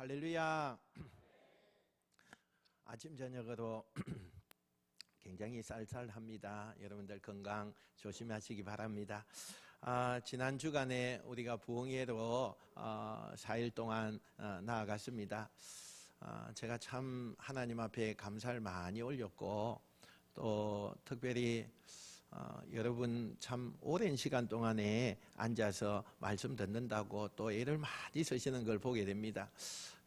할렐루야. 아침 저녁으로 굉장히 쌀쌀합니다. 여러분들 건강 조심하시기 바랍니다. 지난 주간에 우리가 부흥회로 4일 동안 나아갔습니다. 제가 참 하나님 앞에 감사를 많이 올렸고, 또 특별히 여러분 참 오랜 시간 동안에 앉아서 말씀 듣는다고 또 애를 많이 쓰시는 걸 보게 됩니다.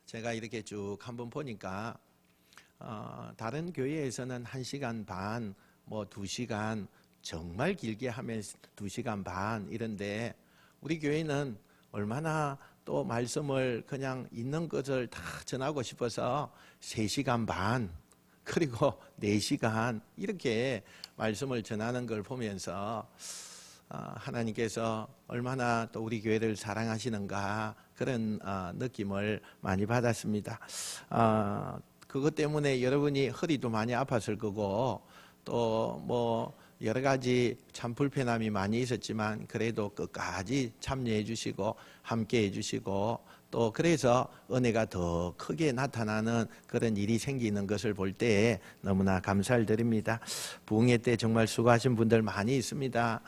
제가 이렇게 쭉 한번 보니까 다른 교회에서는 1시간 반, 2시간, 정말 길게 하면 2시간 반 이런데, 우리 교회는 얼마나 또 말씀을 그냥 있는 것을 다 전하고 싶어서 3시간 반, 그리고 4시간 이렇게 말씀을 전하는 걸 보면서 하나님께서 얼마나 또 우리 교회를 사랑하시는가, 그런 느낌을 많이 받았습니다. 그것 때문에 여러분이 허리도 많이 아팠을 거고, 또 여러 가지 참 불편함이 많이 있었지만 그래도 끝까지 참여해 주시고 함께 해 주시고, 또 그래서 은혜가 더 크게 나타나는 그런 일이 생기는 것을 볼 때 너무나 감사를 드립니다. 부흥회 때 정말 수고하신 분들 많이 있습니다.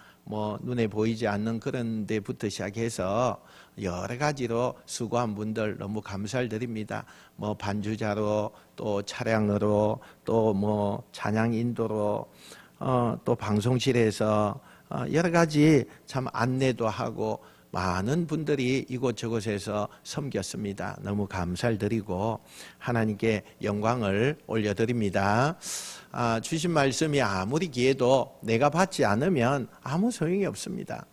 눈에 보이지 않는 그런 데부터 시작해서 여러 가지로 수고한 분들 너무 감사를 드립니다. 반주자로, 또 차량으로, 또 찬양 인도로, 또 방송실에서 여러 가지 참 안내도 하고 많은 분들이 이곳저곳에서 섬겼습니다. 너무 감사를 드리고 하나님께 영광을 올려드립니다. 주신 말씀이 아무리 귀해도 내가 받지 않으면 아무 소용이 없습니다.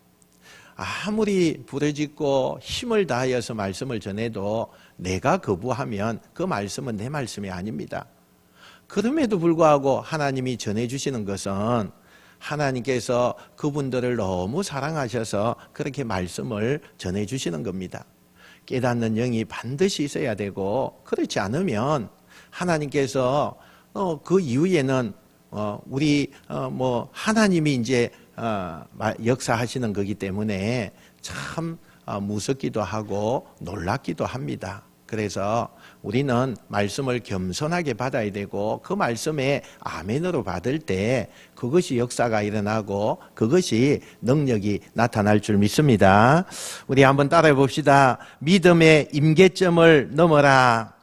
아무리 부르짖고 힘을 다하여서 말씀을 전해도 내가 거부하면 그 말씀은 내 말씀이 아닙니다. 그럼에도 불구하고 하나님이 전해주시는 것은 하나님께서 그분들을 너무 사랑하셔서 그렇게 말씀을 전해주시는 겁니다. 깨닫는 영이 반드시 있어야 되고, 그렇지 않으면 하나님께서 그 이후에는 우리 하나님이 이제 역사하시는 거기 때문에 참 무섭기도 하고 놀랍기도 합니다. 그래서 우리는 말씀을 겸손하게 받아야 되고, 그 말씀에 아멘으로 받을 때 그것이 역사가 일어나고 그것이 능력이 나타날 줄 믿습니다. 우리 한번 따라해 봅시다. 믿음의 임계점을 넘어라.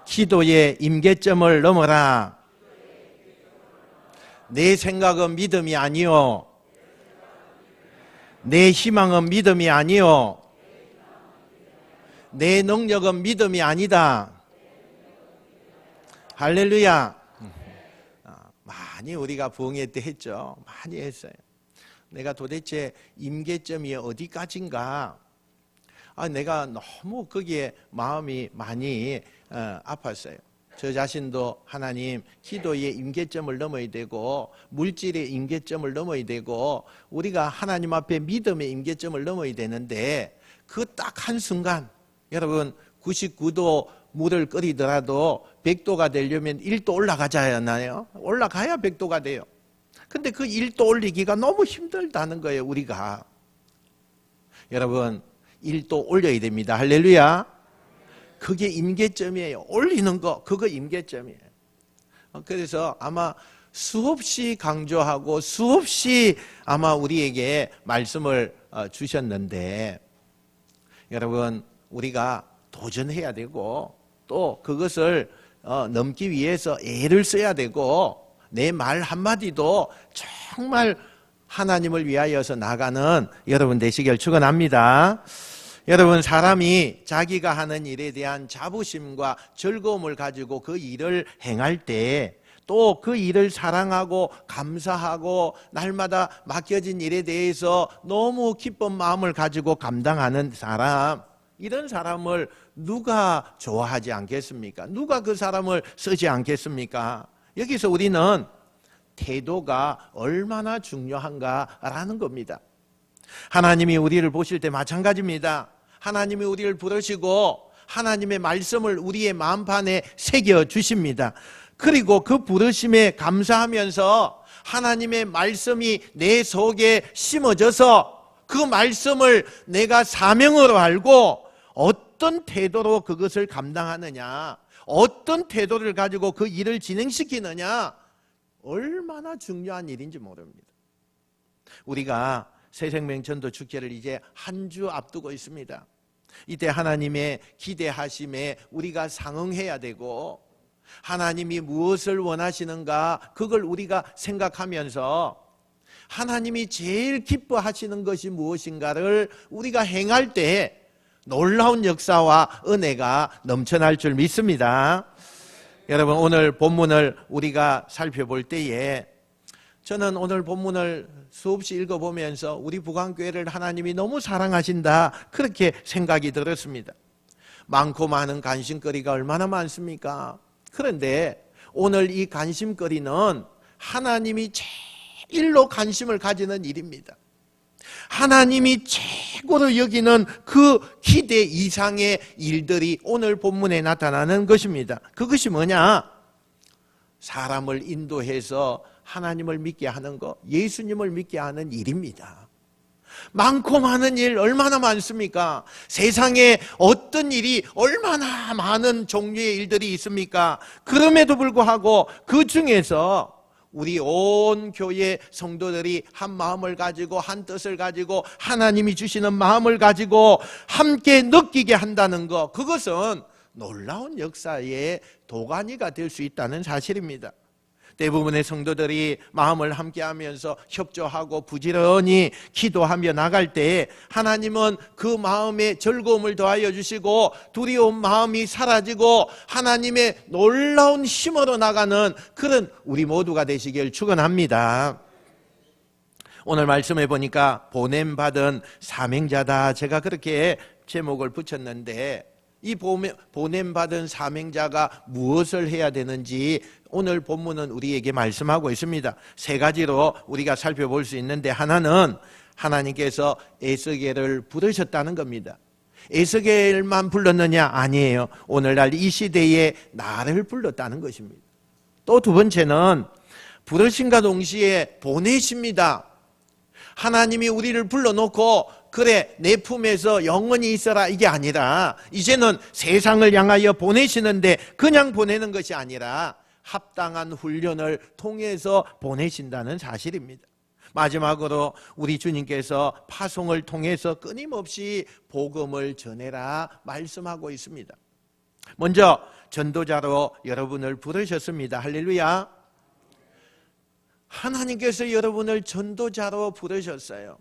기도의 임계점을 넘어라. 내 생각은 믿음이 아니요, 내 희망은 믿음이 아니요, 내 능력은 믿음이 아니다. 할렐루야. 많이 우리가 부흥회 때 했죠. 많이 했어요. 내가 도대체 임계점이 어디까지인가, 내가 너무 거기에 마음이 많이 아팠어요. 저 자신도 하나님, 기도의 임계점을 넘어야 되고 물질의 임계점을 넘어야 되고 우리가 하나님 앞에 믿음의 임계점을 넘어야 되는데, 그 딱 한순간, 여러분 99도 물을 끓이더라도 100도가 되려면 1도 올라가지 않나요? 올라가야 100도가 돼요. 근데 그 1도 올리기가 너무 힘들다는 거예요, 우리가. 여러분 1도 올려야 됩니다. 할렐루야. 그게 임계점이에요. 올리는 거, 그거 임계점이에요. 그래서 아마 수없이 강조하고 수없이 아마 우리에게 말씀을 주셨는데, 여러분 우리가 도전해야 되고, 또 그것을 넘기 위해서 애를 써야 되고, 내 말 한마디도 정말 하나님을 위하여서 나가는 여러분 되시길 축원합니다. 여러분, 사람이 자기가 하는 일에 대한 자부심과 즐거움을 가지고 그 일을 행할 때, 또 그 일을 사랑하고 감사하고 날마다 맡겨진 일에 대해서 너무 기쁜 마음을 가지고 감당하는 사람, 이런 사람을 누가 좋아하지 않겠습니까? 누가 그 사람을 쓰지 않겠습니까? 여기서 우리는 태도가 얼마나 중요한가라는 겁니다. 하나님이 우리를 보실 때 마찬가지입니다. 하나님이 우리를 부르시고 하나님의 말씀을 우리의 마음판에 새겨 주십니다. 그리고 그 부르심에 감사하면서 하나님의 말씀이 내 속에 심어져서 그 말씀을 내가 사명으로 알고 어떤 태도로 그것을 감당하느냐, 어떤 태도를 가지고 그 일을 진행시키느냐, 얼마나 중요한 일인지 모릅니다. 우리가 새생명 전도 축제를 이제 한 주 앞두고 있습니다. 이때 하나님의 기대하심에 우리가 상응해야 되고, 하나님이 무엇을 원하시는가 그걸 우리가 생각하면서 하나님이 제일 기뻐하시는 것이 무엇인가를 우리가 행할 때 놀라운 역사와 은혜가 넘쳐날 줄 믿습니다. 여러분, 오늘 본문을 우리가 살펴볼 때에 저는 오늘 본문을 수없이 읽어보면서 우리 부강교회를 하나님이 너무 사랑하신다, 그렇게 생각이 들었습니다. 많고 많은 관심거리가 얼마나 많습니까? 그런데 오늘 이 관심거리는 하나님이 제일로 관심을 가지는 일입니다. 하나님이 최고로 여기는 그 기대 이상의 일들이 오늘 본문에 나타나는 것입니다. 그것이 뭐냐? 사람을 인도해서 하나님을 믿게 하는 것, 예수님을 믿게 하는 일입니다. 많고 많은 일 얼마나 많습니까? 세상에 어떤 일이 얼마나 많은 종류의 일들이 있습니까? 그럼에도 불구하고 그 중에서 우리 온 교회 성도들이 한 마음을 가지고 한 뜻을 가지고 하나님이 주시는 마음을 가지고 함께 느끼게 한다는 것, 그것은 놀라운 역사의 도가니가 될 수 있다는 사실입니다. 대부분의 성도들이 마음을 함께하면서 협조하고 부지런히 기도하며 나갈 때 하나님은 그 마음에 즐거움을 더하여 주시고 두려운 마음이 사라지고 하나님의 놀라운 힘으로 나가는 그런 우리 모두가 되시길 축원합니다. 오늘 말씀해 보니까 보냄받은 사명자다, 제가 그렇게 제목을 붙였는데, 이 보냄받은 사명자가 무엇을 해야 되는지 오늘 본문은 우리에게 말씀하고 있습니다. 세 가지로 우리가 살펴볼 수 있는데, 하나는 하나님께서 에스겔을 부르셨다는 겁니다. 에스겔만 불렀느냐? 아니에요. 오늘날 이 시대에 나를 불렀다는 것입니다. 또 두 번째는 부르심과 동시에 보내십니다. 하나님이 우리를 불러놓고 그래 내 품에서 영원히 있어라, 이게 아니라 이제는 세상을 향하여 보내시는데 그냥 보내는 것이 아니라 합당한 훈련을 통해서 보내신다는 사실입니다. 마지막으로 우리 주님께서 파송을 통해서 끊임없이 복음을 전해라 말씀하고 있습니다. 먼저 전도자로 여러분을 부르셨습니다. 할렐루야. 하나님께서 여러분을 전도자로 부르셨어요.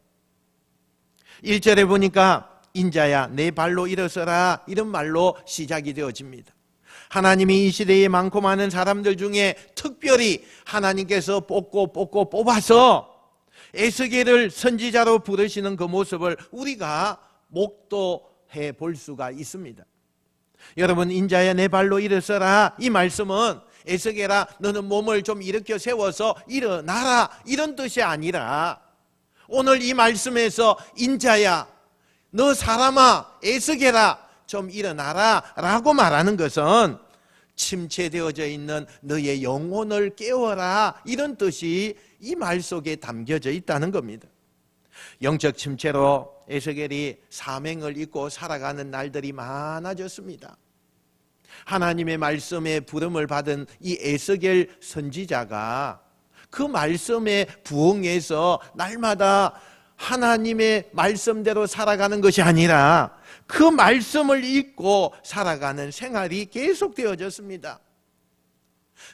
1절에 보니까 인자야 내 발로 일어서라, 이런 말로 시작이 되어집니다. 하나님이 이 시대에 많고 많은 사람들 중에 특별히 하나님께서 뽑고 뽑아서 에스겔을 선지자로 부르시는 그 모습을 우리가 목도해 볼 수가 있습니다. 여러분, 인자야 내 발로 일어서라, 이 말씀은 에스겔아 너는 몸을 좀 일으켜 세워서 일어나라, 이런 뜻이 아니라 오늘 이 말씀에서 인자야 너 사람아 에스겔아 좀 일어나라 라고 말하는 것은 침체되어져 있는 너의 영혼을 깨워라, 이런 뜻이 이 말 속에 담겨져 있다는 겁니다. 영적 침체로 에스겔이 사명을 잊고 살아가는 날들이 많아졌습니다. 하나님의 말씀에 부름을 받은 이 에스겔 선지자가 그 말씀에 부응해서 날마다 하나님의 말씀대로 살아가는 것이 아니라 그 말씀을 잊고 살아가는 생활이 계속되어졌습니다.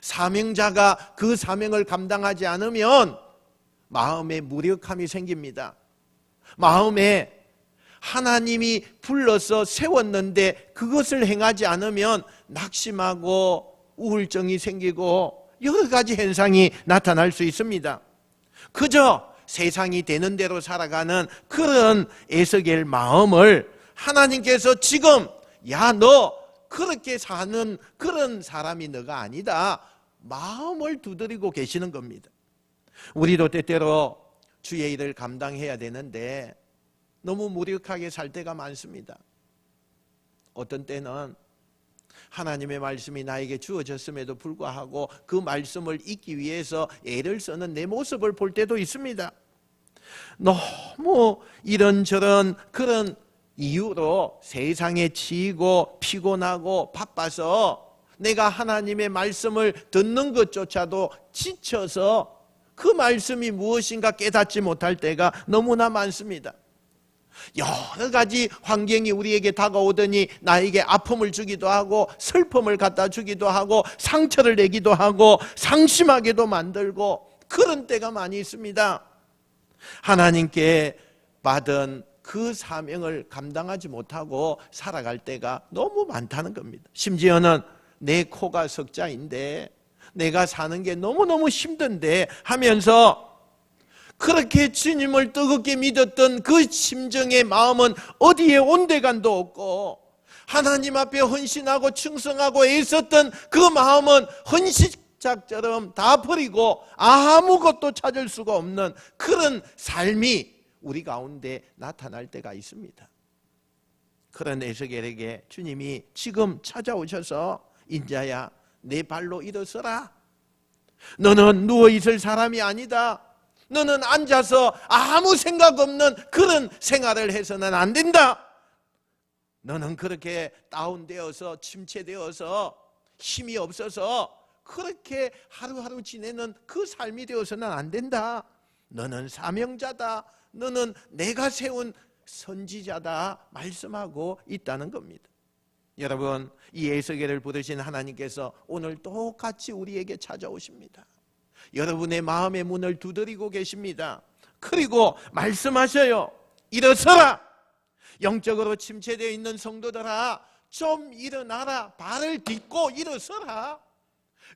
사명자가 그 사명을 감당하지 않으면 마음에 무력함이 생깁니다. 마음에 하나님이 불러서 세웠는데 그것을 행하지 않으면 낙심하고 우울증이 생기고 여러 가지 현상이 나타날 수 있습니다. 그저 세상이 되는 대로 살아가는 그런 에스겔 마음을 하나님께서 지금 야 너 그렇게 사는 그런 사람이 너가 아니다, 마음을 두드리고 계시는 겁니다. 우리도 때때로 주의 일을 감당해야 되는데 너무 무력하게 살 때가 많습니다. 어떤 때는 하나님의 말씀이 나에게 주어졌음에도 불구하고 그 말씀을 잊기 위해서 애를 쓰는 내 모습을 볼 때도 있습니다. 너무 이런저런 그런 이유로 세상에 지고 피곤하고 바빠서 내가 하나님의 말씀을 듣는 것조차도 지쳐서 그 말씀이 무엇인가 깨닫지 못할 때가 너무나 많습니다. 여러 가지 환경이 우리에게 다가오더니 나에게 아픔을 주기도 하고 슬픔을 갖다 주기도 하고 상처를 내기도 하고 상심하게도 만들고 그런 때가 많이 있습니다. 하나님께 받은 그 사명을 감당하지 못하고 살아갈 때가 너무 많다는 겁니다. 심지어는 내 코가 석자인데 내가 사는 게 너무너무 힘든데 하면서 그렇게 주님을 뜨겁게 믿었던 그 심정의 마음은 어디에 온데간도 없고 하나님 앞에 헌신하고 충성하고 애썼던 그 마음은 헌신짝처럼 다 버리고 아무것도 찾을 수가 없는 그런 삶이 우리 가운데 나타날 때가 있습니다. 그런 에스겔에게 주님이 지금 찾아오셔서 인자야 내 발로 일어서라. 너는 누워있을 사람이 아니다. 너는 앉아서 아무 생각 없는 그런 생활을 해서는 안 된다. 너는 그렇게 다운되어서 침체되어서 힘이 없어서 그렇게 하루하루 지내는 그 삶이 되어서는 안 된다. 너는 사명자다. 너는 내가 세운 선지자다 말씀하고 있다는 겁니다. 여러분, 이 에스겔을 부르신 하나님께서 오늘 똑같이 우리에게 찾아오십니다. 여러분의 마음의 문을 두드리고 계십니다. 그리고 말씀하셔요. 일어서라. 영적으로 침체되어 있는 성도들아, 좀 일어나라. 발을 딛고 일어서라.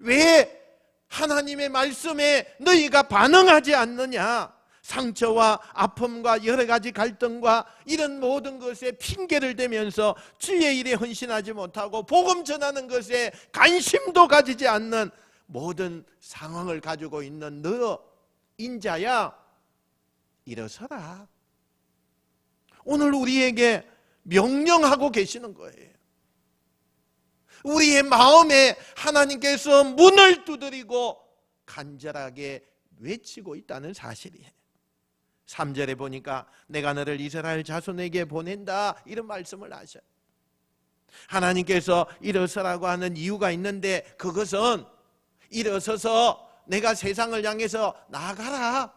왜 하나님의 말씀에 너희가 반응하지 않느냐? 상처와 아픔과 여러 가지 갈등과 이런 모든 것에 핑계를 대면서 주의 일에 헌신하지 못하고 복음 전하는 것에 관심도 가지지 않는 모든 상황을 가지고 있는 너 인자야, 일어서라. 오늘 우리에게 명령하고 계시는 거예요. 우리의 마음에 하나님께서 문을 두드리고 간절하게 외치고 있다는 사실이에요. 3절에 보니까 내가 너를 이스라엘 자손에게 보낸다 이런 말씀을 하셔요. 하나님께서 일어서라고 하는 이유가 있는데 그것은 일어서서 내가 세상을 향해서 나아가라.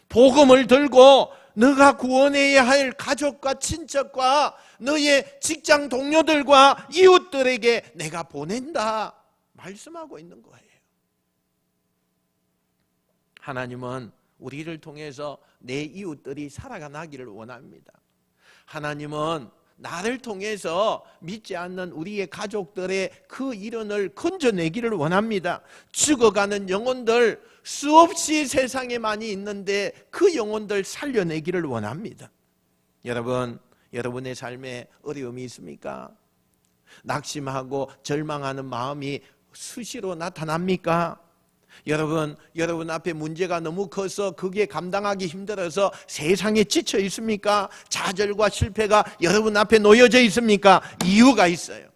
복음을 들고 너가 구원해야 할 가족과 친척과 너의 직장 동료들과 이웃들에게 내가 보낸다 말씀하고 있는 거예요. 하나님은 우리를 통해서 내 이웃들이 살아가기를 원합니다. 하나님은 나를 통해서 믿지 않는 우리의 가족들의 그 일원을 건져내기를 원합니다. 죽어가는 영혼들 수없이 세상에 많이 있는데 그 영혼들 살려내기를 원합니다. 여러분, 여러분의 삶에 어려움이 있습니까? 낙심하고 절망하는 마음이 수시로 나타납니까? 여러분 앞에 문제가 너무 커서 그게 감당하기 힘들어서 세상에 지쳐 있습니까? 좌절과 실패가 여러분 앞에 놓여져 있습니까? 이유가 있어요.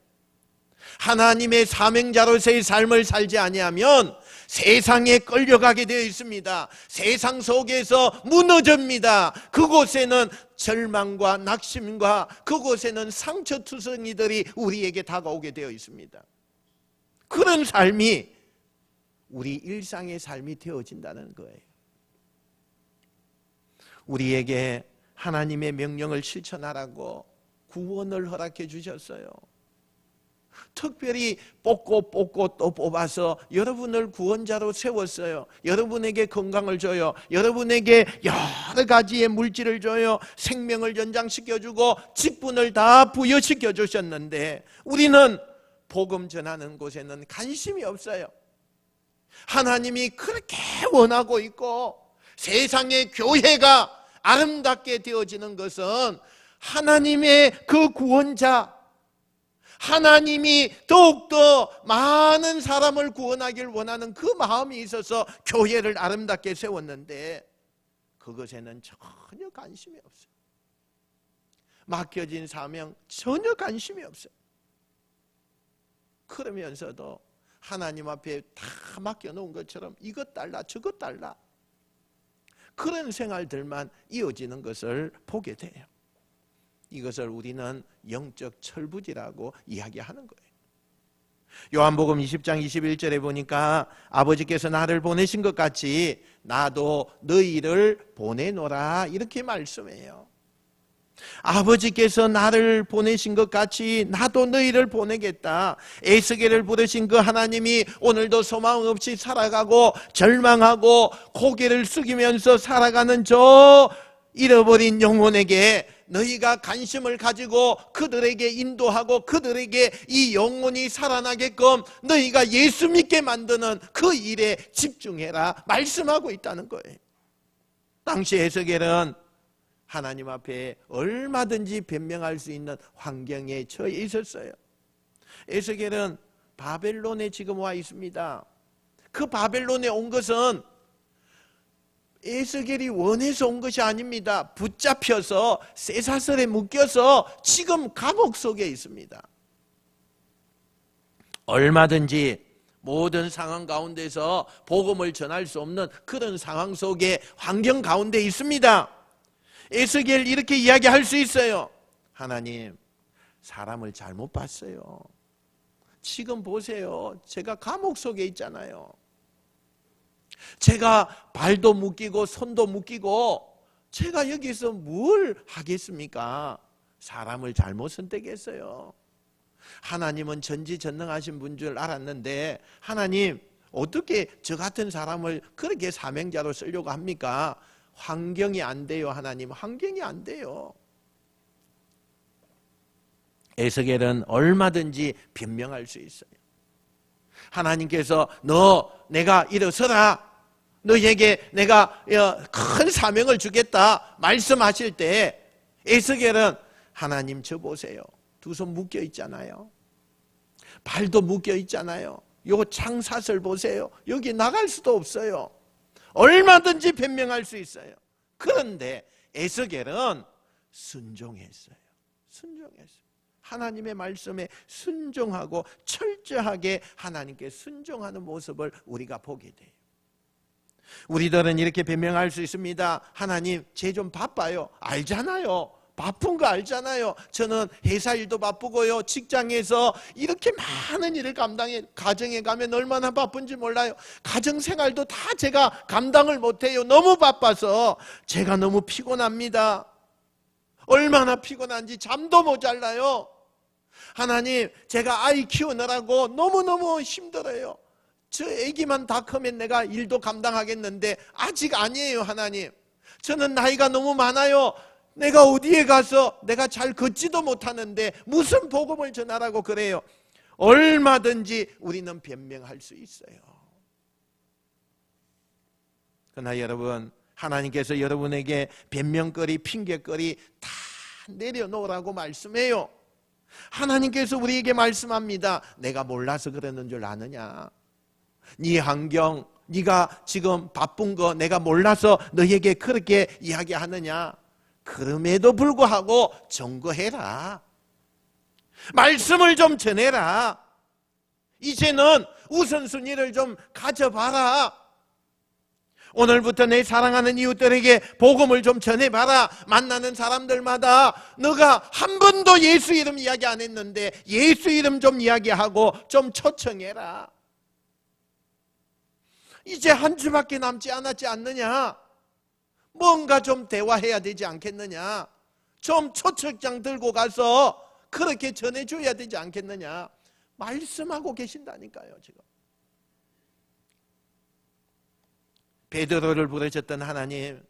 하나님의 사명자로서의 삶을 살지 아니하면 세상에 끌려가게 되어 있습니다. 세상 속에서 무너집니다. 그곳에는 절망과 낙심과 그곳에는 상처투성이들이 우리에게 다가오게 되어 있습니다. 그런 삶이 우리 일상의 삶이 되어진다는 거예요. 우리에게 하나님의 명령을 실천하라고 구원을 허락해 주셨어요. 특별히 뽑고 또 뽑아서 여러분을 구원자로 세웠어요. 여러분에게 건강을 줘요. 여러분에게 여러 가지의 물질을 줘요. 생명을 연장시켜주고 직분을 다 부여시켜 주셨는데 우리는 복음 전하는 곳에는 관심이 없어요. 하나님이 그렇게 원하고 있고 세상의 교회가 아름답게 되어지는 것은 하나님의 그 구원자, 하나님이 더욱더 많은 사람을 구원하길 원하는 그 마음이 있어서 교회를 아름답게 세웠는데 그것에는 전혀 관심이 없어요. 맡겨진 사명 전혀 관심이 없어요. 그러면서도 하나님 앞에 다 맡겨놓은 것처럼 이것 달라 저것 달라 그런 생활들만 이어지는 것을 보게 돼요. 이것을 우리는 영적 철부지라고 이야기하는 거예요. 요한복음 20장 21절에 보니까 아버지께서 나를 보내신 것 같이 나도 너희를 보내노라 이렇게 말씀해요. 아버지께서 나를 보내신 것 같이 나도 너희를 보내겠다. 에스겔을 부르신 그 하나님이 오늘도 소망 없이 살아가고 절망하고 고개를 숙이면서 살아가는 저 잃어버린 영혼에게 너희가 관심을 가지고 그들에게 인도하고 그들에게 이 영혼이 살아나게끔 너희가 예수 믿게 만드는 그 일에 집중해라 말씀하고 있다는 거예요. 당시 에스겔은 하나님 앞에 얼마든지 변명할 수 있는 환경에 처해 있었어요. 에스겔은 바벨론에 지금 와 있습니다. 그 바벨론에 온 것은 에스겔이 원해서 온 것이 아닙니다. 붙잡혀서 쇠사슬에 묶여서 지금 감옥 속에 있습니다. 얼마든지 모든 상황 가운데서 복음을 전할 수 없는 그런 상황 속에 환경 가운데 있습니다. 에스겔 이렇게 이야기할 수 있어요. 하나님, 사람을 잘못 봤어요. 지금 보세요. 제가 감옥 속에 있잖아요. 제가 발도 묶이고 손도 묶이고 제가 여기서 뭘 하겠습니까? 사람을 잘못 선택했어요. 하나님은 전지전능하신 분 줄 알았는데 하나님 어떻게 저 같은 사람을 그렇게 사명자로 쓰려고 합니까? 환경이 안 돼요. 하나님, 환경이 안 돼요. 에스겔은 얼마든지 변명할 수 있어요. 하나님께서 내가 일어서라, 너에게 내가 큰 사명을 주겠다 말씀하실 때 에스겔은 하나님 저 보세요. 두 손 묶여 있잖아요. 발도 묶여 있잖아요. 요 창사슬 보세요. 여기 나갈 수도 없어요. 얼마든지 변명할 수 있어요. 그런데 에스겔은 순종했어요. 순종했어요. 하나님의 말씀에 순종하고 철저하게 하나님께 순종하는 모습을 우리가 보게 돼요. 우리들은 이렇게 변명할 수 있습니다. 하나님, 쟤 좀 바빠요. 알잖아요. 바쁜 거 알잖아요. 저는 회사 일도 바쁘고요. 직장에서 이렇게 많은 일을 감당해, 가정에 가면 얼마나 바쁜지 몰라요. 가정생활도 다 제가 감당을 못해요. 너무 바빠서 제가 너무 피곤합니다. 얼마나 피곤한지 잠도 모자라요. 하나님, 제가 아이 키우느라고 너무너무 힘들어요. 저 애기만 다 크면 내가 일도 감당하겠는데 아직 아니에요. 하나님, 저는 나이가 너무 많아요. 내가 어디에 가서 내가 잘 걷지도 못하는데 무슨 복음을 전하라고 그래요. 얼마든지 우리는 변명할 수 있어요. 그러나 여러분, 하나님께서 여러분에게 변명거리, 핑계거리 다 내려놓으라고 말씀해요. 하나님께서 우리에게 말씀합니다. 내가 몰라서 그러는 줄 아느냐? 네 환경, 네가 지금 바쁜 거 내가 몰라서 너에게 그렇게 이야기하느냐? 그럼에도 불구하고 증거해라. 말씀을 좀 전해라. 이제는 우선순위를 좀 가져봐라. 오늘부터 내 사랑하는 이웃들에게 복음을 좀 전해봐라. 만나는 사람들마다 너가 한 번도 예수 이름 이야기 안 했는데 예수 이름 좀 이야기하고 좀 초청해라. 이제 한 주밖에 남지 않았지 않느냐? 뭔가 좀 대화해야 되지 않겠느냐? 좀 초청장 들고 가서 그렇게 전해줘야 되지 않겠느냐? 말씀하고 계신다니까요. 지금 베드로를 부르셨던 하나님,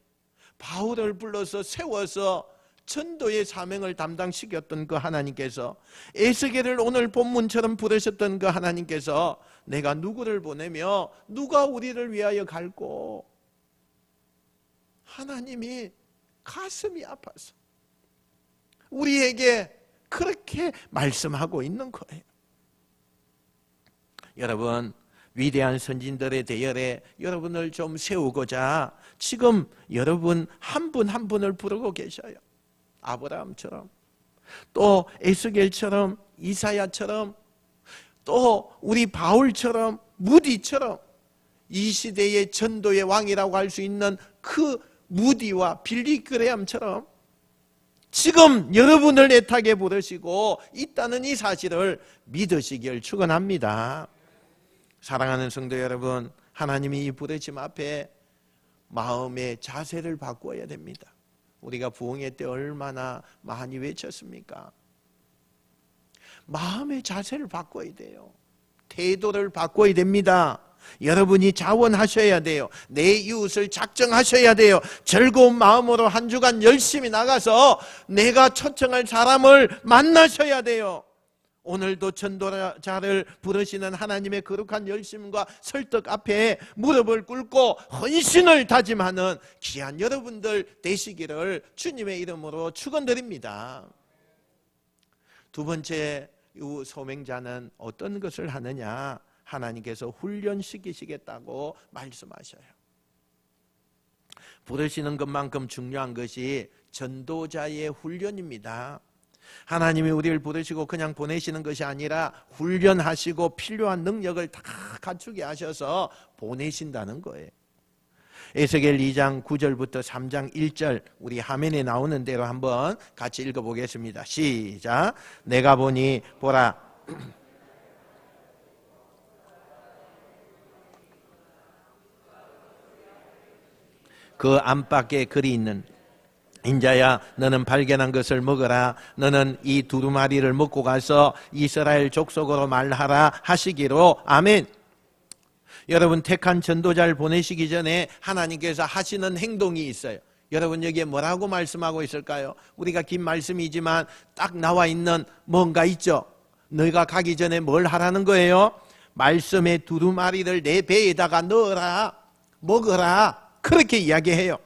바울을 불러서 세워서 전도의 사명을 담당시켰던 그 하나님께서, 에스겔을 오늘 본문처럼 부르셨던 그 하나님께서 내가 누구를 보내며 누가 우리를 위하여 갈고, 하나님이 가슴이 아파서 우리에게 그렇게 말씀하고 있는 거예요. 여러분, 위대한 선진들의 대열에 여러분을 좀 세우고자 지금 여러분 한 분 한 분을 부르고 계셔요. 아브라함처럼, 또 에스겔처럼, 이사야처럼, 또 우리 바울처럼, 무디처럼, 이 시대의 전도의 왕이라고 할 수 있는 그 무디와 빌리 그레함처럼 지금 여러분을 애타게 부르시고 있다는 이 사실을 믿으시길 축원합니다. 사랑하는 성도 여러분, 하나님이 이 부르심 앞에 마음의 자세를 바꿔야 됩니다. 우리가 부흥회 때 얼마나 많이 외쳤습니까? 마음의 자세를 바꿔야 돼요. 태도를 바꿔야 됩니다. 여러분이 자원하셔야 돼요. 내 이웃을 작정하셔야 돼요. 즐거운 마음으로 한 주간 열심히 나가서 내가 초청할 사람을 만나셔야 돼요. 오늘도 전도자를 부르시는 하나님의 거룩한 열심과 설득 앞에 무릎을 꿇고 헌신을 다짐하는 귀한 여러분들 되시기를 주님의 이름으로 축원드립니다. 두 번째, 이 소명자는 어떤 것을 하느냐? 하나님께서 훈련시키시겠다고 말씀하셔요. 부르시는 것만큼 중요한 것이 전도자의 훈련입니다. 하나님이 우리를 부르시고 그냥 보내시는 것이 아니라 훈련하시고 필요한 능력을 다 갖추게 하셔서 보내신다는 거예요. 에스겔 2장 9절부터 3장 1절 우리 화면에 나오는 대로 한번 같이 읽어보겠습니다. 시작. 내가 보니 보라 그 안팎에 글이 있는 인자야, 너는 발견한 것을 먹어라. 너는 이 두루마리를 먹고 가서 이스라엘 족속으로 말하라 하시기로. 아멘. 여러분, 택한 전도자를 보내시기 전에 하나님께서 하시는 행동이 있어요. 여러분, 여기에 뭐라고 말씀하고 있을까요? 우리가 긴 말씀이지만 딱 나와 있는 뭔가 있죠. 너희가 가기 전에 뭘 하라는 거예요? 말씀의 두루마리를 내 배에다가 넣어라, 먹어라, 그렇게 이야기해요.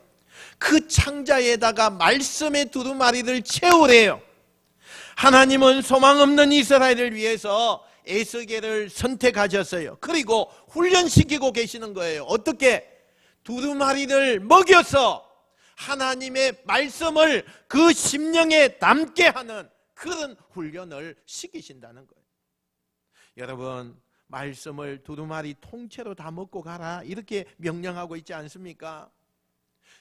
그 창자에다가 말씀의 두루마리를 채우래요. 하나님은 소망 없는 이스라엘을 위해서 에스겔을 선택하셨어요. 그리고 훈련시키고 계시는 거예요. 어떻게? 두루마리를 먹여서 하나님의 말씀을 그 심령에 담게 하는 그런 훈련을 시키신다는 거예요. 여러분, 말씀을 두루마리 통째로 다 먹고 가라, 이렇게 명령하고 있지 않습니까?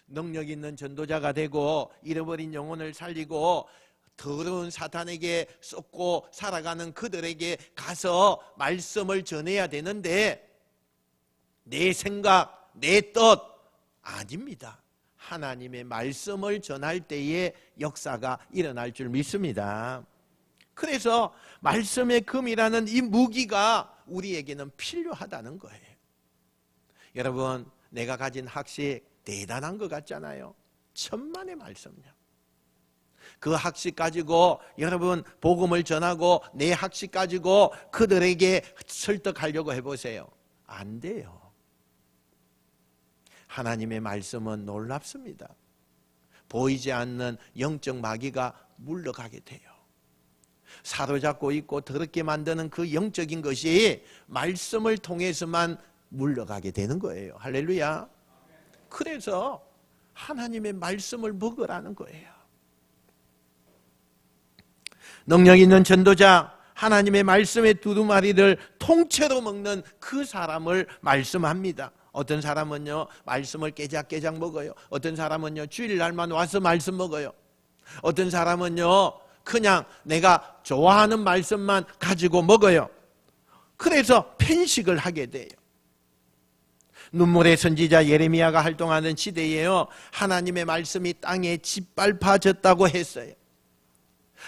능력 있는 전도자가 되고 잃어버린 영혼을 살리고 더러운 사탄에게 쏟고 살아가는 그들에게 가서 말씀을 전해야 되는데 내 생각, 내 뜻 아닙니다. 하나님의 말씀을 전할 때에 역사가 일어날 줄 믿습니다. 그래서 말씀의 금이라는 이 무기가 우리에게는 필요하다는 거예요. 여러분, 내가 가진 학식 대단한 것 같잖아요. 천만의 말씀이요. 그 학식 가지고 여러분 복음을 전하고 내 학식 가지고 그들에게 설득하려고 해보세요. 안 돼요. 하나님의 말씀은 놀랍습니다. 보이지 않는 영적 마귀가 물러가게 돼요. 사로잡고 있고 더럽게 만드는 그 영적인 것이 말씀을 통해서만 물러가게 되는 거예요. 할렐루야. 그래서 하나님의 말씀을 먹으라는 거예요. 능력 있는 전도자, 하나님의 말씀의 두루마리를 통째로 먹는 그 사람을 말씀합니다. 어떤 사람은요 말씀을 깨작깨작 먹어요. 어떤 사람은요 주일날만 와서 말씀 먹어요. 어떤 사람은요 그냥 내가 좋아하는 말씀만 가지고 먹어요. 그래서 편식을 하게 돼요. 눈물의 선지자 예레미야가 활동하는 시대에요 하나님의 말씀이 땅에 짓밟아졌다고 했어요.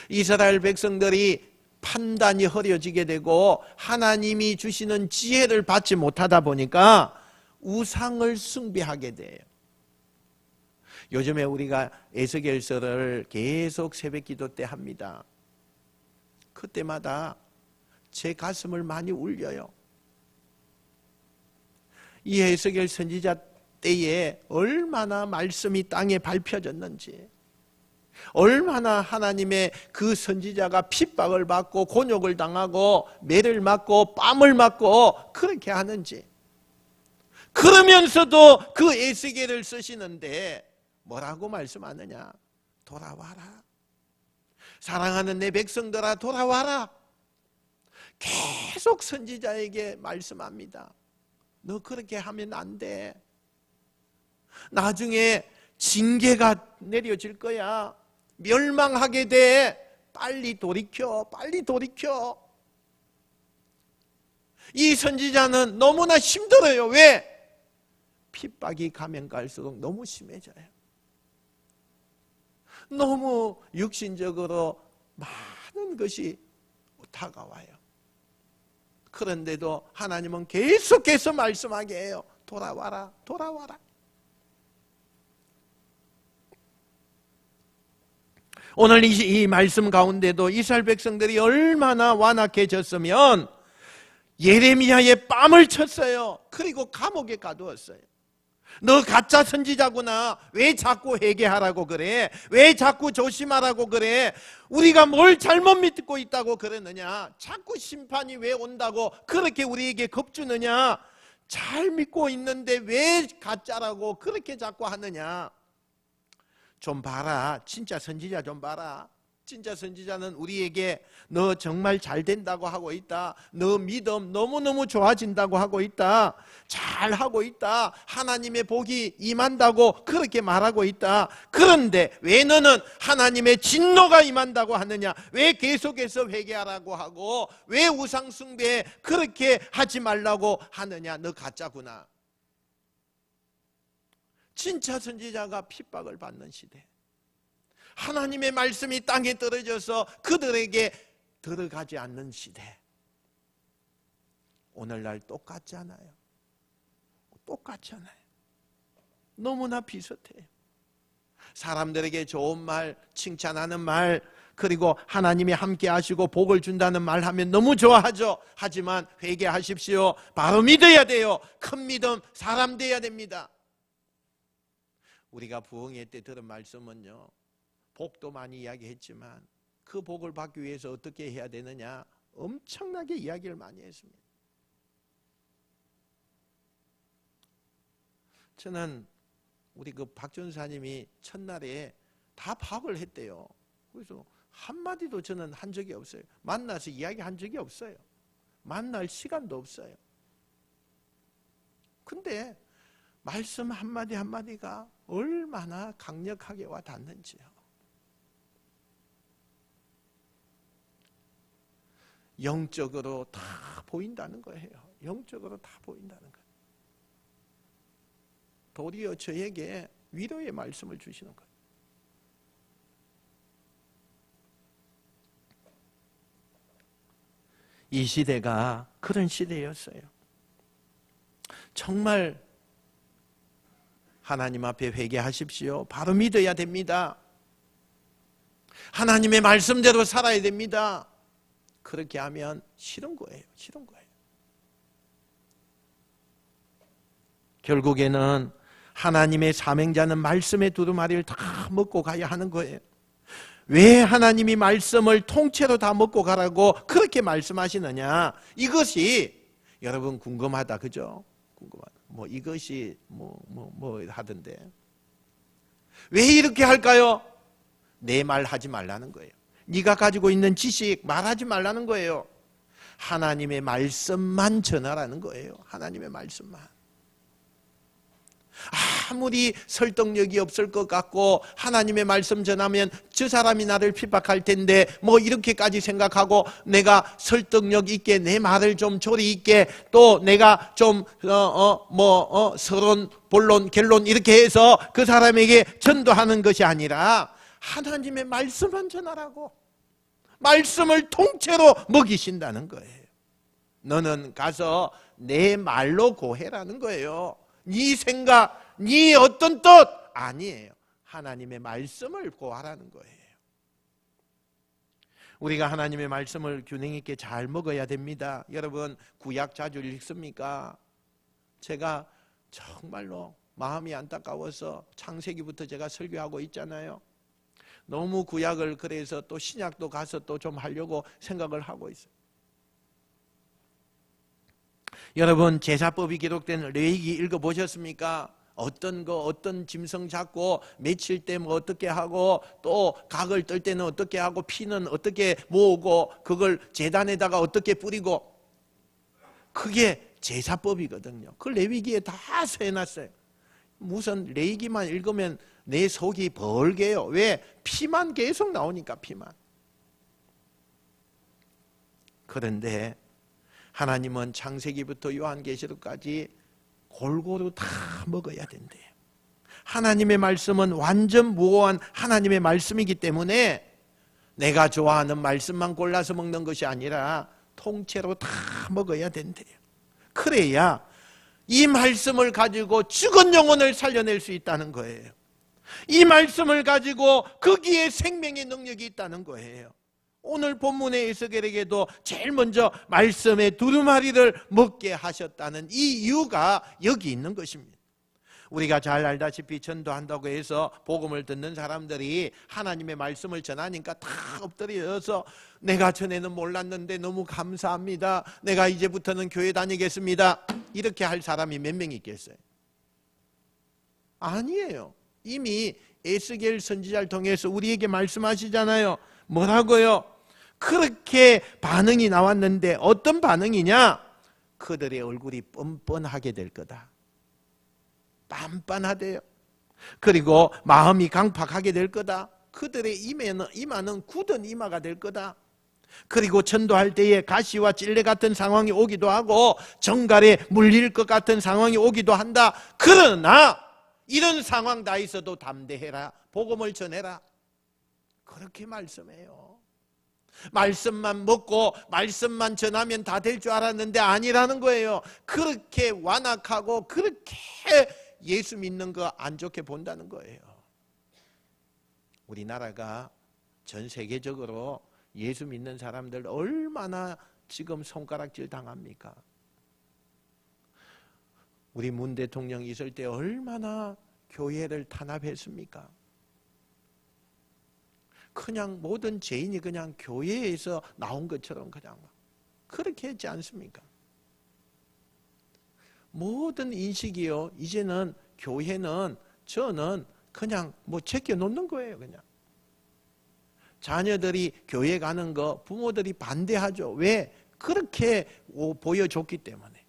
이스라엘 백성들이 판단이 흐려지게 되고 하나님이 주시는 지혜를 받지 못하다 보니까 우상을 숭배하게 돼요. 요즘에 우리가 에스겔서를 계속 새벽 기도 때 합니다. 그때마다 제 가슴을 많이 울려요. 이 에스겔 선지자 때에 얼마나 말씀이 땅에 밟혀졌는지, 얼마나 하나님의 그 선지자가 핍박을 받고 곤욕을 당하고 매를 맞고 뺨을 맞고 그렇게 하는지. 그러면서도 그 에스겔을 쓰시는데 뭐라고 말씀하느냐? 돌아와라. 사랑하는 내 백성들아 돌아와라. 계속 선지자에게 말씀합니다. 너 그렇게 하면 안 돼. 나중에 징계가 내려질 거야. 멸망하게 돼. 빨리 돌이켜, 빨리 돌이켜. 이 선지자는 너무나 힘들어요. 왜? 핍박이 가면 갈수록 너무 심해져요. 너무 육신적으로 많은 것이 다가와요. 그런데도 하나님은 계속해서 말씀하게 해요. 돌아와라, 돌아와라. 오늘 이 말씀 가운데도 이스라엘 백성들이 얼마나 완악해졌으면 예레미야의 뺨을 쳤어요. 그리고 감옥에 가두었어요. 너 가짜 선지자구나. 왜 자꾸 회개하라고 그래? 왜 자꾸 조심하라고 그래? 우리가 뭘 잘못 믿고 있다고 그러느냐? 자꾸 심판이 왜 온다고 그렇게 우리에게 겁주느냐? 잘 믿고 있는데 왜 가짜라고 그렇게 자꾸 하느냐? 좀 봐라. 진짜 선지자 좀 봐라. 진짜 선지자는 우리에게 너 정말 잘 된다고 하고 있다. 너 믿음 너무너무 좋아진다고 하고 있다. 잘하고 있다. 하나님의 복이 임한다고 그렇게 말하고 있다. 그런데 왜 너는 하나님의 진노가 임한다고 하느냐? 왜 계속해서 회개하라고 하고 왜 우상 숭배 그렇게 하지 말라고 하느냐? 너 가짜구나. 진짜 선지자가 핍박을 받는 시대, 하나님의 말씀이 땅에 떨어져서 그들에게 들어가지 않는 시대, 오늘날 똑같잖아요. 똑같잖아요. 너무나 비슷해요. 사람들에게 좋은 말, 칭찬하는 말, 그리고 하나님이 함께 하시고 복을 준다는 말 하면 너무 좋아하죠. 하지만 회개하십시오. 바로 믿어야 돼요. 큰 믿음, 사람 돼야 됩니다. 우리가 부흥회 때 들은 말씀은요, 복도 많이 이야기했지만 그 복을 받기 위해서 어떻게 해야 되느냐 엄청나게 이야기를 많이 했습니다. 저는 우리 그 박 전사님이 첫날에 다 파업을 했대요. 그래서 한마디도 저는 한 적이 없어요. 만나서 이야기한 적이 없어요. 만날 시간도 없어요. 근데 말씀 한마디 한마디가 얼마나 강력하게 와 닿는지요. 영적으로 다 보인다는 거예요. 영적으로 다 보인다는 거예요. 도리어 저에게 위로의 말씀을 주시는 거예요. 이 시대가 그런 시대였어요. 정말 하나님 앞에 회개하십시오. 바로 믿어야 됩니다. 하나님의 말씀대로 살아야 됩니다. 그렇게 하면 싫은 거예요. 싫은 거예요. 결국에는 하나님의 사명자는 말씀의 두루마리를 다 먹고 가야 하는 거예요. 왜 하나님이 말씀을 통째로 다 먹고 가라고 그렇게 말씀하시느냐? 이것이 여러분 궁금하다, 그죠? 궁금하다. 뭐 이것이 뭐 하던데 왜 이렇게 할까요? 내 말 하지 말라는 거예요. 네가 가지고 있는 지식 말하지 말라는 거예요. 하나님의 말씀만 전하라는 거예요. 하나님의 말씀만. 아무리 설득력이 없을 것 같고 하나님의 말씀 전하면 저 사람이 나를 핍박할 텐데 뭐 이렇게까지 생각하고 내가 설득력 있게 내 말을 좀 조리 있게 또 내가 좀 서론 본론 결론 이렇게 해서 그 사람에게 전도하는 것이 아니라 하나님의 말씀만 전하라고, 말씀을 통째로 먹이신다는 거예요. 너는 가서 내 말로 고해라는 거예요. 네 생각, 네 어떤 뜻 아니에요. 하나님의 말씀을 고하라는 거예요. 우리가 하나님의 말씀을 균형 있게 잘 먹어야 됩니다. 여러분 구약 자주 읽습니까? 제가 정말로 마음이 안타까워서 창세기부터 제가 설교하고 있잖아요. 너무 구약을 그래서 또 신약도 가서 또 좀 하려고 생각을 하고 있어요. 여러분 제사법이 기록된 레위기 읽어보셨습니까? 어떤 짐승 잡고 며칠 때 뭐 어떻게 하고 또 각을 뜰 때는 어떻게 하고 피는 어떻게 모으고 그걸 제단에다가 어떻게 뿌리고, 그게 제사법이거든요. 그 레위기에 다 써놨어요. 무슨 레이기만 읽으면 내 속이 벌게요. 왜? 피만 계속 나오니까 피만. 그런데 하나님은 창세기부터 요한계시록까지 골고루 다 먹어야 된대요. 하나님의 말씀은 완전 무오한 하나님의 말씀이기 때문에 내가 좋아하는 말씀만 골라서 먹는 것이 아니라 통째로 다 먹어야 된대요. 그래야 이 말씀을 가지고 죽은 영혼을 살려낼 수 있다는 거예요. 이 말씀을 가지고 거기에 생명의 능력이 있다는 거예요. 오늘 본문의 에스겔에게도 제일 먼저 말씀의 두루마리를 먹게 하셨다는 이 이유가 여기 있는 것입니다. 우리가 잘 알다시피 전도한다고 해서 복음을 듣는 사람들이 하나님의 말씀을 전하니까 다 엎드려서 내가 전에는 몰랐는데 너무 감사합니다. 내가 이제부터는 교회 다니겠습니다. 이렇게 할 사람이 몇 명 있겠어요? 아니에요. 이미 에스겔 선지자를 통해서 우리에게 말씀하시잖아요. 뭐라고요? 그렇게 반응이 나왔는데 어떤 반응이냐? 그들의 얼굴이 뻔뻔하게 될 거다. 빤빤하대요. 그리고 마음이 강팍하게 될 거다. 그들의 이마는 굳은 이마가 될 거다. 그리고 전도할 때에 가시와 찔레 같은 상황이 오기도 하고 정갈에 물릴 것 같은 상황이 오기도 한다. 그러나 이런 상황 다 있어도 담대해라. 복음을 전해라. 그렇게 말씀해요. 말씀만 먹고 말씀만 전하면 다 될 줄 알았는데 아니라는 거예요. 그렇게 완악하고 그렇게 예수 믿는 거 안 좋게 본다는 거예요. 우리나라가 전 세계적으로 예수 믿는 사람들 얼마나 지금 손가락질 당합니까? 우리 문 대통령 있을 때 얼마나 교회를 탄압했습니까? 그냥 모든 죄인이 그냥 교회에서 나온 것처럼 그냥 그렇게 했지 않습니까? 모든 인식이요. 이제는 교회는 저는 그냥 제껴 놓는 거예요. 그냥 자녀들이 교회 가는 거 부모들이 반대하죠. 왜? 그렇게 보여줬기 때문에.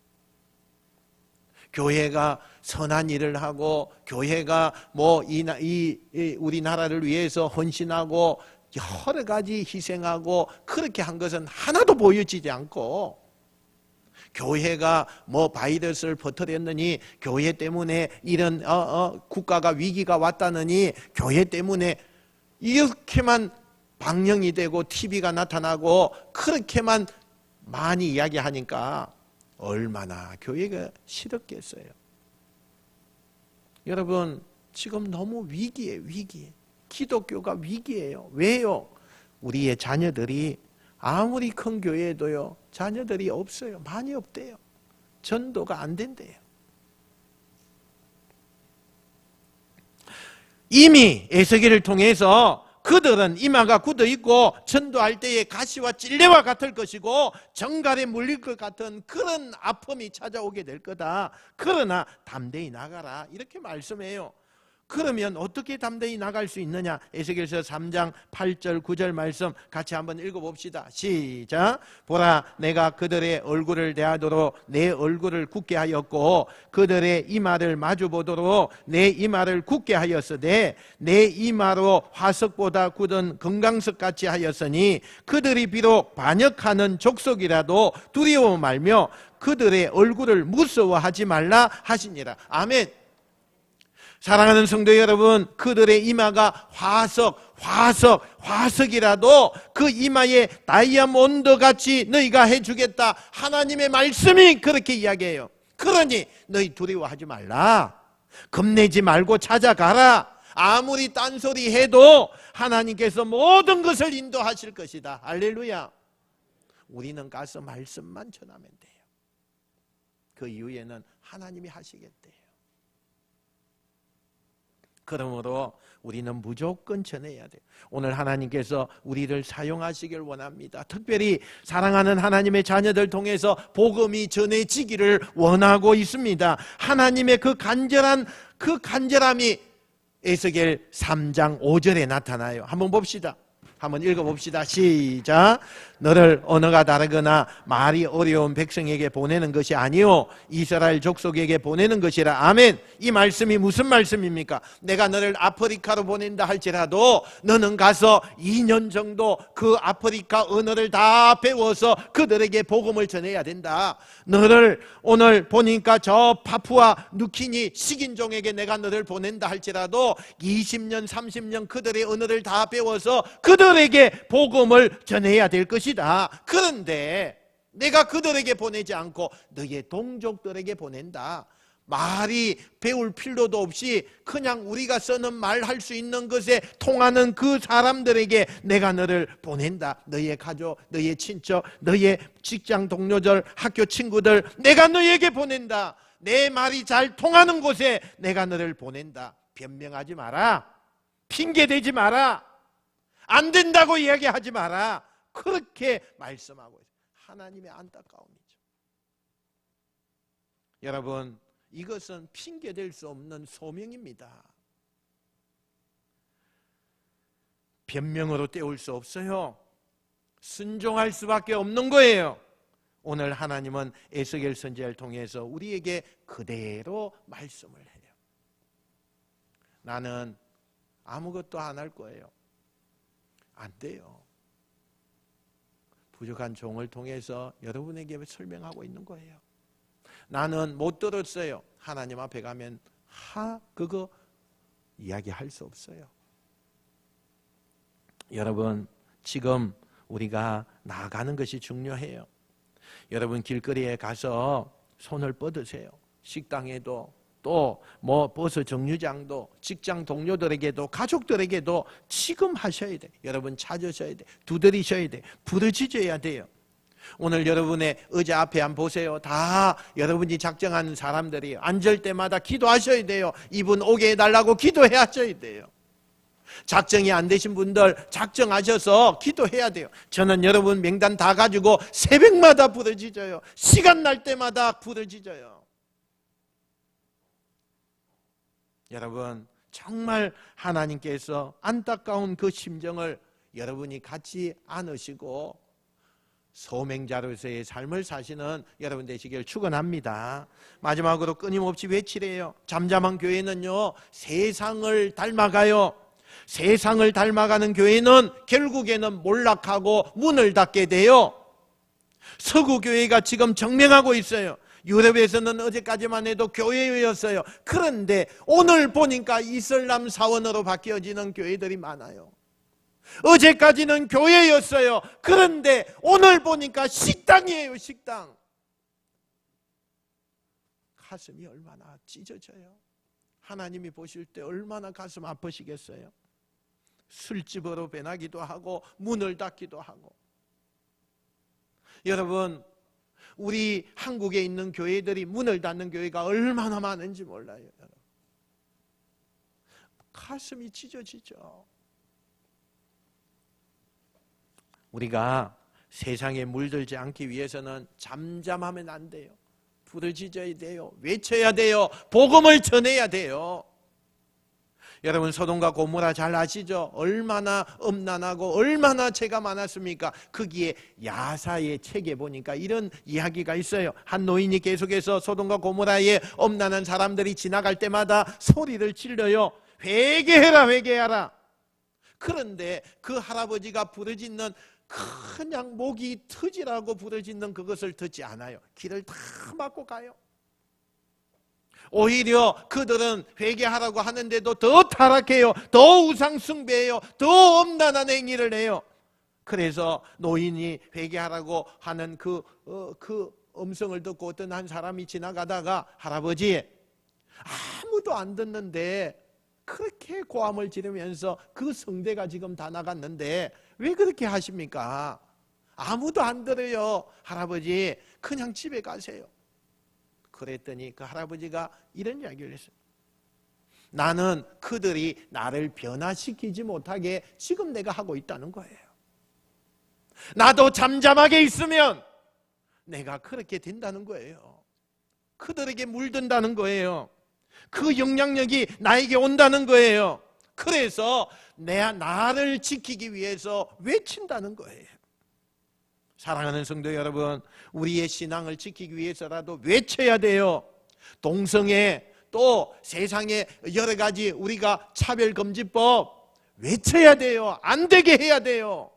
교회가 선한 일을 하고 교회가 우리나라를 위해서 헌신하고 여러 가지 희생하고 그렇게 한 것은 하나도 보여지지 않고 교회가 바이러스를 퍼뜨렸느니 교회 때문에 이런 국가가 위기가 왔다느니 교회 때문에 이렇게만 방영이 되고 TV가 나타나고 그렇게만 많이 이야기하니까 얼마나 교회가 싫었겠어요. 여러분 지금 너무 위기예요. 위기. 기독교가 위기예요. 왜요? 우리의 자녀들이 아무리 큰 교회에도요 자녀들이 없어요. 많이 없대요. 전도가 안 된대요. 이미 에스겔을 통해서 그들은 이마가 굳어있고 전도할 때에 가시와 찔레와 같을 것이고 정갈에 물릴 것 같은 그런 아픔이 찾아오게 될 거다. 그러나 담대히 나가라 이렇게 말씀해요. 그러면 어떻게 담대히 나갈 수 있느냐? 에스겔서 3장 8절 9절 말씀 같이 한번 읽어봅시다. 시작. 보라 내가 그들의 얼굴을 대하도록 내 얼굴을 굳게 하였고 그들의 이마를 마주보도록 내 이마를 굳게 하였으되 내 이마로 화석보다 굳은 금강석같이 하였으니 그들이 비록 반역하는 족속이라도 두려워 말며 그들의 얼굴을 무서워하지 말라 하시니라. 아멘. 사랑하는 성도 여러분, 그들의 이마가 화석이라도 그 이마에 다이아몬드 같이 너희가 해주겠다. 하나님의 말씀이 그렇게 이야기해요. 그러니 너희 두려워하지 말라. 겁내지 말고 찾아가라. 아무리 딴소리 해도 하나님께서 모든 것을 인도하실 것이다. 할렐루야. 우리는 가서 말씀만 전하면 돼요. 그 이후에는 하나님이 하시겠대요. 그러므로 우리는 무조건 전해야 돼요. 오늘 하나님께서 우리를 사용하시길 원합니다. 특별히 사랑하는 하나님의 자녀들 통해서 복음이 전해지기를 원하고 있습니다. 하나님의 그 간절함이 에스겔 3장 5절에 나타나요. 한번 봅시다. 한번 읽어봅시다. 시작. 너를 언어가 다르거나 말이 어려운 백성에게 보내는 것이 아니요 이스라엘 족속에게 보내는 것이라. 아멘. 이 말씀이 무슨 말씀입니까? 내가 너를 아프리카로 보낸다 할지라도 너는 가서 2년 정도 그 아프리카 언어를 다 배워서 그들에게 복음을 전해야 된다. 너를 오늘 보니까 저 파푸아 누키니 식인종에게 내가 너를 보낸다 할지라도 20년 30년 그들의 언어를 다 배워서 그들에게 복음을 전해야 될 것이다. 그런데 내가 그들에게 보내지 않고 너의 동족들에게 보낸다. 말이 배울 필요도 없이 그냥 우리가 쓰는 말할 수 있는 것에 통하는 그 사람들에게 내가 너를 보낸다. 너의 가족, 너의 친척, 너의 직장 동료들, 학교 친구들 내가 너에게 보낸다. 내 말이 잘 통하는 곳에 내가 너를 보낸다. 변명하지 마라. 핑계대지 마라. 안 된다고 이야기하지 마라. 그렇게 말씀하고 있어요. 하나님의 안타까움이죠. 여러분, 이것은 핑계댈 수 없는 소명입니다. 변명으로 때울 수 없어요. 순종할 수밖에 없는 거예요. 오늘 하나님은 에스겔 선지자를 통해서 우리에게 그대로 말씀을 해요. 나는 아무것도 안 할 거예요. 안 돼요. 부족한 종을 통해서 여러분에게 설명하고 있는 거예요. 나는 못 들었어요. 하나님 앞에 가면 그거 이야기할 수 없어요. 여러분, 지금 우리가 나아가는 것이 중요해요. 여러분 길거리에 가서 손을 뻗으세요. 식당에도 또 버스 정류장도 직장 동료들에게도 가족들에게도 지금 하셔야 돼요. 여러분 찾으셔야 돼요. 두드리셔야 돼요. 부르짖어야 돼요. 오늘 여러분의 의자 앞에 한번 보세요. 다 여러분이 작정하는 사람들이에요. 앉을 때마다 기도하셔야 돼요. 이분 오게 해달라고 기도하셔야 돼요. 작정이 안 되신 분들 작정하셔서 기도해야 돼요. 저는 여러분 명단 다 가지고 새벽마다 부르짖어요. 시간 날 때마다 부르짖어요. 여러분 정말 하나님께서 안타까운 그 심정을 여러분이 갖지 않으시고 소명자로서의 삶을 사시는 여러분 되시길 축원합니다. 마지막으로 끊임없이 외치래요. 잠잠한 교회는요 세상을 닮아가요. 세상을 닮아가는 교회는 결국에는 몰락하고 문을 닫게 돼요. 서구 교회가 지금 정명하고 있어요. 유럽에서는 어제까지만 해도 교회였어요. 그런데 오늘 보니까 이슬람 사원으로 바뀌어지는 교회들이 많아요. 어제까지는 교회였어요. 그런데 오늘 보니까 식당이에요. 식당. 가슴이 얼마나 찢어져요. 하나님이 보실 때 얼마나 가슴 아프시겠어요. 술집으로 변하기도 하고 문을 닫기도 하고. 여러분 우리 한국에 있는 교회들이 문을 닫는 교회가 얼마나 많은지 몰라요. 가슴이 찢어지죠. 우리가 세상에 물들지 않기 위해서는 잠잠하면 안 돼요. 부르짖어야 돼요. 외쳐야 돼요. 복음을 전해야 돼요. 여러분 소돔과 고모라 잘 아시죠? 얼마나 음란하고 얼마나 죄가 많았습니까? 거기에 야사의 책에 보니까 이런 이야기가 있어요. 한 노인이 계속해서 소돔과 고모라에 음란한 사람들이 지나갈 때마다 소리를 질러요. 회개해라 회개하라. 그런데 그 할아버지가 부르짖는 그냥 목이 터지라고 부르짖는 그것을 듣지 않아요. 길을 다 막고 가요. 오히려 그들은 회개하라고 하는데도 더 타락해요. 더 우상 숭배해요. 더 엄난한 행위를 해요. 그래서 노인이 회개하라고 하는 그 음성을 듣고 어떤 한 사람이 지나가다가 할아버지 아무도 안 듣는데 그렇게 고함을 지르면서 그 성대가 지금 다 나갔는데 왜 그렇게 하십니까? 아무도 안 들어요. 할아버지 그냥 집에 가세요. 그랬더니 그 할아버지가 이런 이야기를 했어요. 나는 그들이 나를 변화시키지 못하게 지금 내가 하고 있다는 거예요. 나도 잠잠하게 있으면 내가 그렇게 된다는 거예요. 그들에게 물든다는 거예요. 그 영향력이 나에게 온다는 거예요. 그래서 나를 지키기 위해서 외친다는 거예요. 사랑하는 성도 여러분, 우리의 신앙을 지키기 위해서라도 외쳐야 돼요. 동성애, 또 세상에 여러 가지 우리가 차별금지법 외쳐야 돼요. 안 되게 해야 돼요.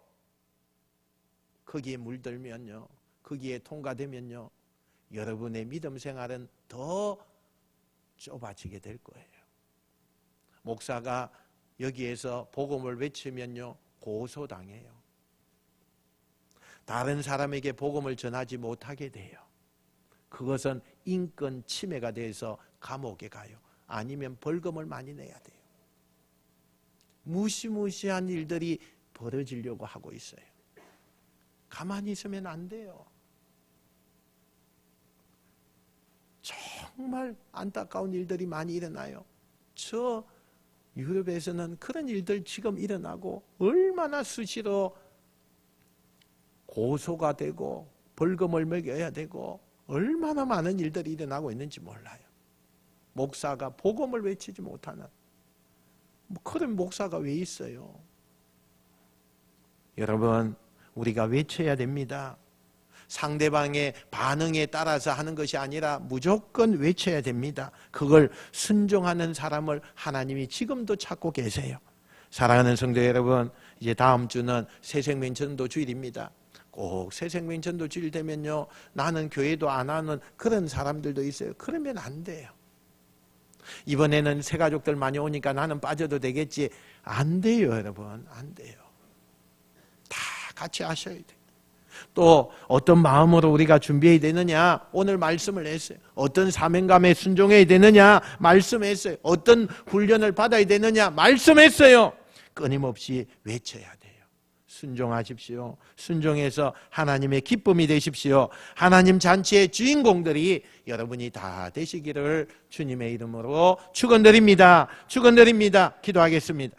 거기에 물들면요, 거기에 통과되면요, 여러분의 믿음 생활은 더 좁아지게 될 거예요. 목사가 여기에서 복음을 외치면요, 고소당해요. 다른 사람에게 복음을 전하지 못하게 돼요. 그것은 인권 침해가 돼서 감옥에 가요. 아니면 벌금을 많이 내야 돼요. 무시무시한 일들이 벌어지려고 하고 있어요. 가만히 있으면 안 돼요. 정말 안타까운 일들이 많이 일어나요. 저 유럽에서는 그런 일들 지금 일어나고 얼마나 수시로 고소가 되고 벌금을 매겨야 되고 얼마나 많은 일들이 일어나고 있는지 몰라요. 목사가 복음을 외치지 못하는 그런 목사가 왜 있어요? 여러분, 우리가 외쳐야 됩니다. 상대방의 반응에 따라서 하는 것이 아니라 무조건 외쳐야 됩니다. 그걸 순종하는 사람을 하나님이 지금도 찾고 계세요. 사랑하는 성도 여러분, 이제 다음 주는 새생명 전도 주일입니다. 꼭 새생명 전도 주일 되면요, 나는 교회도 안 하는 그런 사람들도 있어요. 그러면 안 돼요. 이번에는 새가족들 많이 오니까 나는 빠져도 되겠지. 안 돼요, 여러분. 안 돼요. 다 같이 하셔야 돼요. 또 어떤 마음으로 우리가 준비해야 되느냐, 오늘 말씀을 했어요. 어떤 사명감에 순종해야 되느냐, 말씀했어요. 어떤 훈련을 받아야 되느냐, 말씀했어요. 끊임없이 외쳐야 돼요. 순종하십시오. 순종해서 하나님의 기쁨이 되십시오. 하나님 잔치의 주인공들이 여러분이 다 되시기를 주님의 이름으로 축원드립니다. 축원드립니다. 기도하겠습니다.